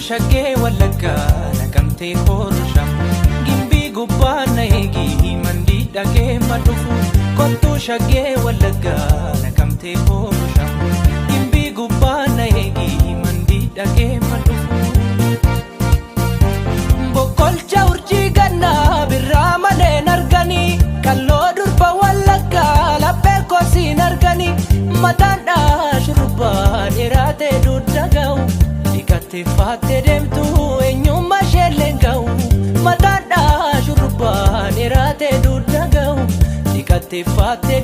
shagee walakkaa naqamtee korsham gimbii gubbaan na eegi mandii dhagee madhufu kottuu shagee walakkaa naqamtee korsham gimbii gubbaan na eegi mandii dhagee madhufu bokkolcha urjii gannaa birraa malee narganii kalloo durba walakkaa laphee koosiin arganii mataan shurrubbaa dheeratee dudda ga'u Dikate faate demtu eenyummaa sheelleen ga'u mataadhaa shurrubbaa dheeratee dudda ga'u Dikate faate